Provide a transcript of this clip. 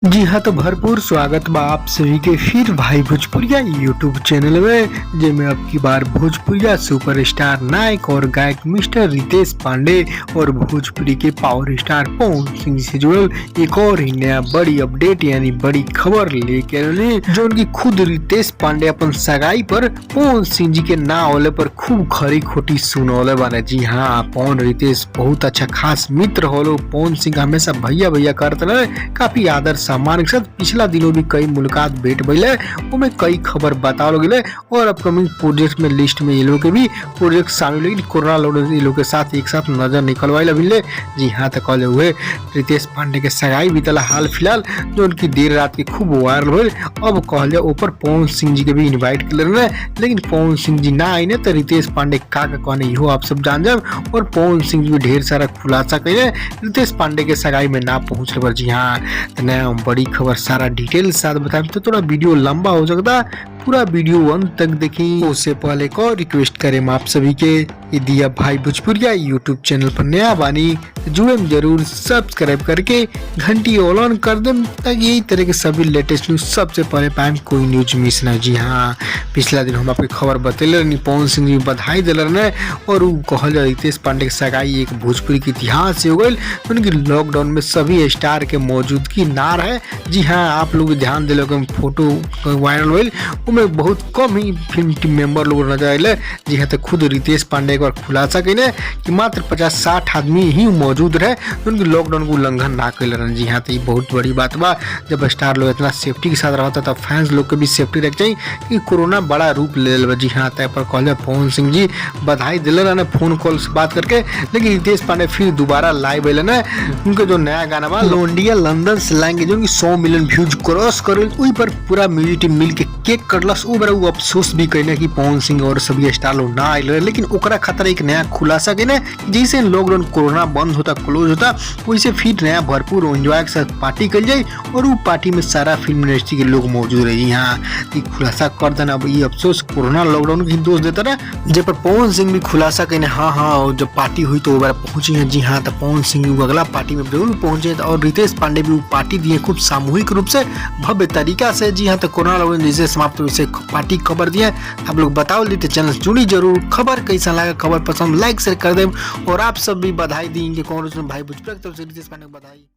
जी हाँ, तो भरपूर स्वागत बा आप सभी के फिर भाई भोजपुरिया यूट्यूब चैनल में जेमे अब की बार भोजपुरिया सुपरस्टार नायक और गायक मिस्टर रितेश पांडे और भोजपुरी के पावर स्टार पवन सिंह से जुड़ल एक और ही नया बड़ी अपडेट यानी बड़ी खबर लेके आए जो उनकी खुद रितेश पांडे अपन सगाई पर पवन सिंह जी के ना होले पर खूब खरी खोटी सुनौले बाने। जी हाँ, पवन रितेश बहुत अच्छा खास मित्र होलो। पवन सिंह हमेशा भैया भैया करते रहे, काफी आदर सम्मान के साथ पिछला दिनों भी कई मुलाकात भेंट भइले, उनमें कई खबर बताओ गए और अपकमिंग प्रोजेक्ट में लिस्ट में ये लोग के भी प्रोजेक्ट शामिल लेकिन कोरोना लॉकडाउन ये लोग के साथ एक साथ नजर निकलवाइल मिले। जी हाँ, तो कल हुए रितेश पांडे के सगाई बीतला हाल फिलहाल जो उनकी देर रात की खूब वायरल हुई। अब कह जाए ऊपर पवन सिंह जी के भी इन्वाइट कर रहे लेकिन पवन सिंह जी ना आई तो रितेश पांडे का कहने इहो आप सब जान जाए और पवन सिंह जी भी ढेर सारा खुलासा करे रितेश पांडे के सगाई में ना पहुंच रहे। जी हाँ, नया बड़ी खबर सारा डिटेल साथ बताएं तो थोड़ा वीडियो लंबा हो सकता, पूरा वीडियो अंत तक देखें। उससे पहले एक और रिक्वेस्ट करें आप सभी के, यदि आप भाई भोजपुरिया यूट्यूब चैनल पर नया बानी तो जुड़े जरूर सब्सक्राइब करके घंटी ऑन कर दें ताकि यही तरह के सभी लेटेस्ट न्यूज सबसे पहले पाए, कोई न्यूज मिस ना। जी हाँ, पिछला दिन हम आपकी खबर बतेले रही, पवन सिंह जी बधाई दिल रहे और कहल रितेश पांडे की सगाई एक भोजपुरी के इतिहास से हो गई। उनकी लॉकडाउन में सभी स्टार के मौजूदगी ना रहे। जी हाँ, आप लोग ध्यान दिले फोटो वायरल हुई में बहुत कम ही फिल्म टीम मेंबर लोग नजर आए। जी हाँ, तो खुद रितेश पांडे एक बार खुलासा कइले कि मात्र 50-60 आदमी ही मौजूद रहे, उनकी लॉकडाउन को उल्लंघन ना कैल रहे। जी हाँ, तो ये बहुत बड़ी बात बा। जब स्टार लोग इतना सेफ्टी के साथ रहता तब फैंस लोग के भी सेफ्टी रख चाहिए कि कोरोना बड़ा रूप ले ले। जी हाँ, तय पर कहले पवन सिंह जी बधाई दिले रहे फोन कॉल से बात करके, लेकिन रितेश पांडे फिर दोबारा लाइव अले ना। उनके जो नया गाना बा लोंडिया लंदन से लाएंगे जो 100 मिलियन व्यूज क्रॉस कर वही पर पूरा म्यूजिक टीम मिल के केक कटलस। वो अफसोस भी कहने कि पवन सिंह और सभी स्टार लोग ना आए, लेकिन ओकरा खातिर एक नया खुलासा कहने जैसे लॉकडाउन कोरोना बंद होता क्लोज होता वैसे फिर नया भरपूर एंजॉय के साथ पार्टी कर जाए और वो पार्टी में सारा फिल्म इंडस्ट्री के लोग मौजूद रहे। यहाँ खुलासा कर देना, अब ये अफसोस कोरोना लॉकडाउन के दोष देता ना। जब पर पवन सिंह भी खुलासा कहने हाँ जब पार्टी हुई तो वो पहुंची है। जी हाँ, तो पवन सिंह अगला पार्टी में जरूर पहुंचे और रितेश पांडे भी पार्टी दिए खूब सामूहिक रूप से भव्य तरीका से। जी हाँ, तो कोरोना लॉकडाउन जैसे समाप्त हुई पार्टी खबर दिया आप लोग बताओ देते, चैनल जुड़ी जरूर। खबर कैसा लगा, खबर पसंद लाइक शेयर कर दे और आप सब भी बधाई देंगे। कौन भाई भोजपुरी तरफ से रितेश पांडे को बधाई।